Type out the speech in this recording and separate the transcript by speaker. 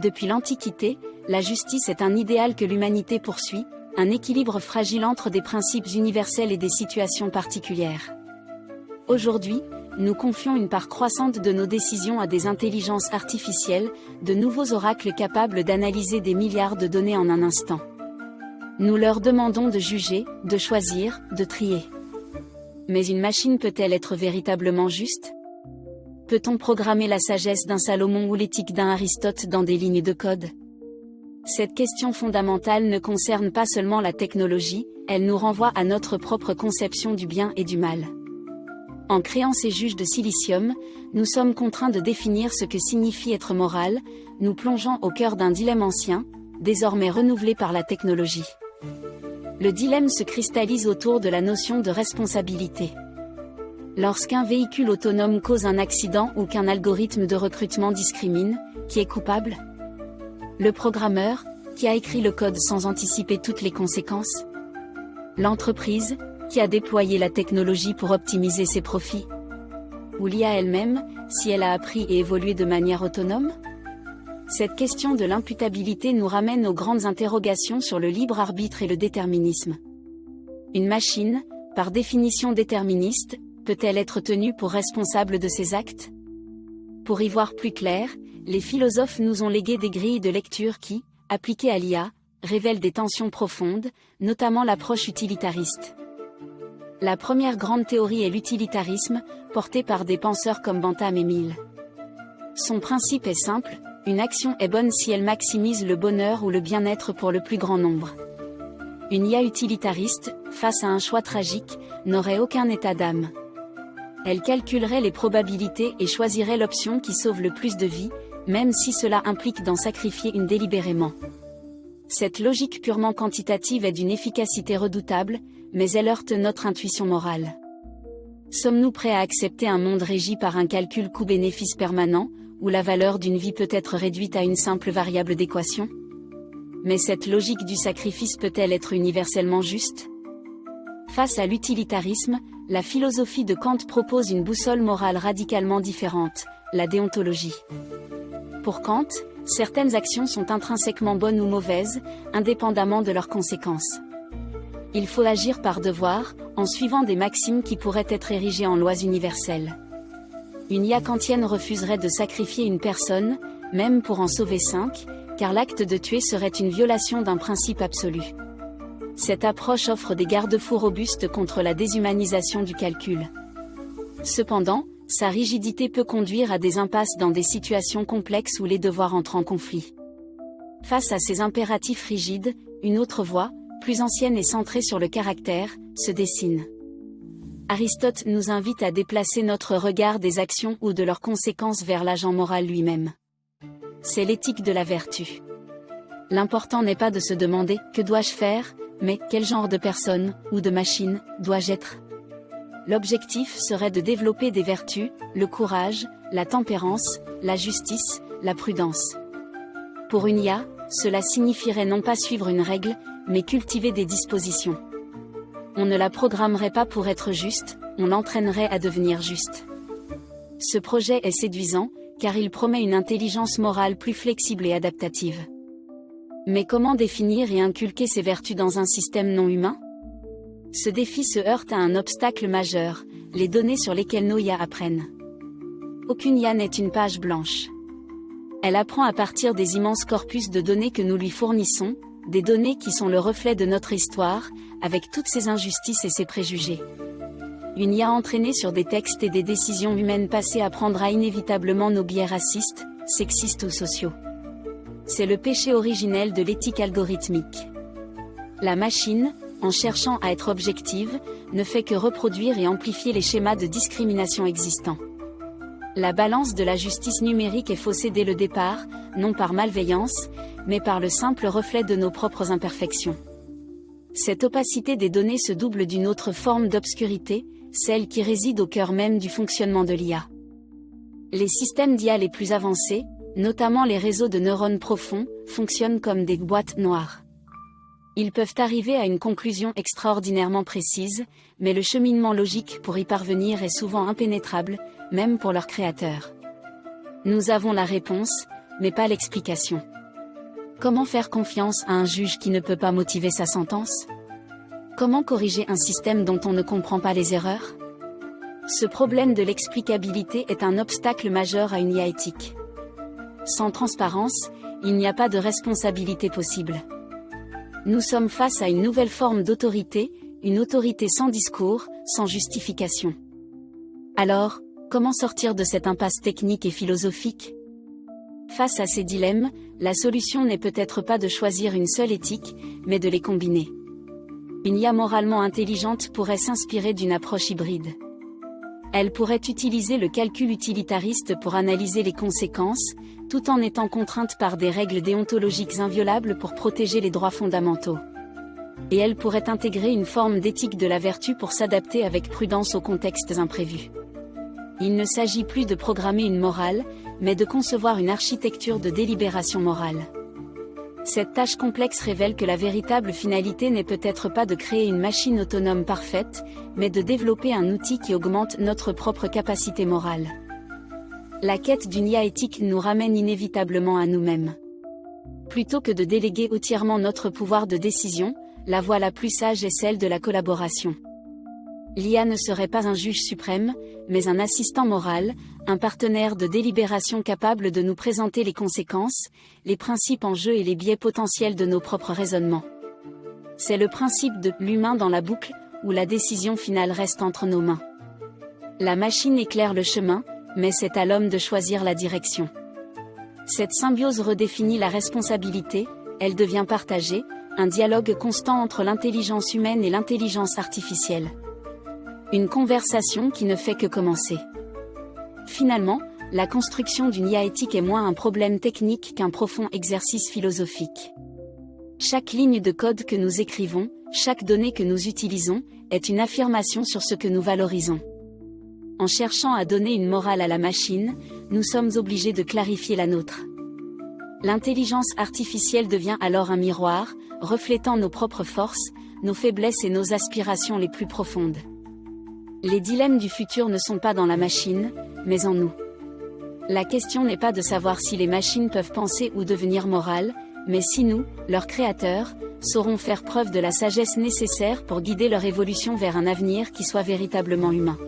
Speaker 1: Depuis l'Antiquité, la justice est un idéal que l'humanité poursuit, un équilibre fragile entre des principes universels et des situations particulières. Aujourd'hui, nous confions une part croissante de nos décisions à des intelligences artificielles, de nouveaux oracles capables d'analyser des milliards de données en un instant. Nous leur demandons de juger, de choisir, de trier. Mais une machine peut-elle être véritablement juste ? Peut-on programmer la sagesse d'un Salomon ou l'éthique d'un Aristote dans des lignes de code ? Cette question fondamentale ne concerne pas seulement la technologie, elle nous renvoie à notre propre conception du bien et du mal. En créant ces juges de silicium, nous sommes contraints de définir ce que signifie être moral, nous plongeant au cœur d'un dilemme ancien, désormais renouvelé par la technologie. Le dilemme se cristallise autour de la notion de responsabilité. Lorsqu'un véhicule autonome cause un accident ou qu'un algorithme de recrutement discrimine, qui est coupable ? Le programmeur, qui a écrit le code sans anticiper toutes les conséquences ? L'entreprise, qui a déployé la technologie pour optimiser ses profits ? Ou l'IA elle-même, si elle a appris et évolué de manière autonome ? Cette question de l'imputabilité nous ramène aux grandes interrogations sur le libre arbitre et le déterminisme. Une machine, par définition déterministe, peut-elle être tenue pour responsable de ses actes ? Pour y voir plus clair, les philosophes nous ont légué des grilles de lecture qui, appliquées à l'IA, révèlent des tensions profondes, notamment l'approche utilitariste. La première grande théorie est l'utilitarisme, portée par des penseurs comme Bentham et Mill. Son principe est simple, une action est bonne si elle maximise le bonheur ou le bien-être pour le plus grand nombre. Une IA utilitariste, face à un choix tragique, n'aurait aucun état d'âme. Elle calculerait les probabilités et choisirait l'option qui sauve le plus de vies, même si cela implique d'en sacrifier une délibérément. Cette logique purement quantitative est d'une efficacité redoutable, mais elle heurte notre intuition morale. Sommes-nous prêts à accepter un monde régi par un calcul coût-bénéfice permanent, où la valeur d'une vie peut être réduite à une simple variable d'équation ? Mais cette logique du sacrifice peut-elle être universellement juste ? Face à l'utilitarisme, la philosophie de Kant propose une boussole morale radicalement différente, la déontologie. Pour Kant, certaines actions sont intrinsèquement bonnes ou mauvaises, indépendamment de leurs conséquences. Il faut agir par devoir, en suivant des maximes qui pourraient être érigées en lois universelles. Une IA kantienne refuserait de sacrifier une personne, même pour en sauver 5, car l'acte de tuer serait une violation d'un principe absolu. Cette approche offre des garde-fous robustes contre la déshumanisation du calcul. Cependant, sa rigidité peut conduire à des impasses dans des situations complexes où les devoirs entrent en conflit. Face à ces impératifs rigides, une autre voie, plus ancienne et centrée sur le caractère, se dessine. Aristote nous invite à déplacer notre regard des actions ou de leurs conséquences vers l'agent moral lui-même. C'est l'éthique de la vertu. L'important n'est pas de se demander « que dois-je faire ?» mais « quel genre de personne, ou de machine, dois-je être ?» L'objectif serait de développer des vertus, le courage, la tempérance, la justice, la prudence. Pour une IA, cela signifierait non pas suivre une règle, mais cultiver des dispositions. On ne la programmerait pas pour être juste, on l'entraînerait à devenir juste. Ce projet est séduisant, car il promet une intelligence morale plus flexible et adaptative. Mais comment définir et inculquer ces vertus dans un système non humain ? Ce défi se heurte à un obstacle majeur, les données sur lesquelles nos IA apprennent. Aucune IA n'est une page blanche. Elle apprend à partir des immenses corpus de données que nous lui fournissons, des données qui sont le reflet de notre histoire, avec toutes ses injustices et ses préjugés. Une IA entraînée sur des textes et des décisions humaines passées apprendra inévitablement nos biais racistes, sexistes ou sociaux. C'est le péché originel de l'éthique algorithmique. La machine, en cherchant à être objective, ne fait que reproduire et amplifier les schémas de discrimination existants. La balance de la justice numérique est faussée dès le départ, non par malveillance, mais par le simple reflet de nos propres imperfections. Cette opacité des données se double d'une autre forme d'obscurité, celle qui réside au cœur même du fonctionnement de l'IA. Les systèmes d'IA les plus avancés, notamment les réseaux de neurones profonds, fonctionnent comme des boîtes noires. Ils peuvent arriver à une conclusion extraordinairement précise, mais le cheminement logique pour y parvenir est souvent impénétrable, même pour leurs créateurs. Nous avons la réponse, mais pas l'explication. Comment faire confiance à un juge qui ne peut pas motiver sa sentence? Comment corriger un système dont on ne comprend pas les erreurs? Ce problème de l'explicabilité est un obstacle majeur à une IA éthique. Sans transparence, il n'y a pas de responsabilité possible. Nous sommes face à une nouvelle forme d'autorité, une autorité sans discours, sans justification. Alors, comment sortir de cette impasse technique et philosophique? Face à ces dilemmes, la solution n'est peut-être pas de choisir une seule éthique, mais de les combiner. Une IA moralement intelligente pourrait s'inspirer d'une approche hybride. Elle pourrait utiliser le calcul utilitariste pour analyser les conséquences, tout en étant contrainte par des règles déontologiques inviolables pour protéger les droits fondamentaux. Et elle pourrait intégrer une forme d'éthique de la vertu pour s'adapter avec prudence aux contextes imprévus. Il ne s'agit plus de programmer une morale, mais de concevoir une architecture de délibération morale. Cette tâche complexe révèle que la véritable finalité n'est peut-être pas de créer une machine autonome parfaite, mais de développer un outil qui augmente notre propre capacité morale. La quête d'une IA éthique nous ramène inévitablement à nous-mêmes. Plutôt que de déléguer entièrement notre pouvoir de décision, la voie la plus sage est celle de la collaboration. L'IA ne serait pas un juge suprême, mais un assistant moral, un partenaire de délibération capable de nous présenter les conséquences, les principes en jeu et les biais potentiels de nos propres raisonnements. C'est le principe de l'humain dans la boucle, où la décision finale reste entre nos mains. La machine éclaire le chemin, mais c'est à l'homme de choisir la direction. Cette symbiose redéfinit la responsabilité, elle devient partagée, un dialogue constant entre l'intelligence humaine et l'intelligence artificielle. Une conversation qui ne fait que commencer. Finalement, la construction d'une IA éthique est moins un problème technique qu'un profond exercice philosophique. Chaque ligne de code que nous écrivons, chaque donnée que nous utilisons, est une affirmation sur ce que nous valorisons. En cherchant à donner une morale à la machine, nous sommes obligés de clarifier la nôtre. L'intelligence artificielle devient alors un miroir, reflétant nos propres forces, nos faiblesses et nos aspirations les plus profondes. Les dilemmes du futur ne sont pas dans la machine, mais en nous. La question n'est pas de savoir si les machines peuvent penser ou devenir morales, mais si nous, leurs créateurs, saurons faire preuve de la sagesse nécessaire pour guider leur évolution vers un avenir qui soit véritablement humain.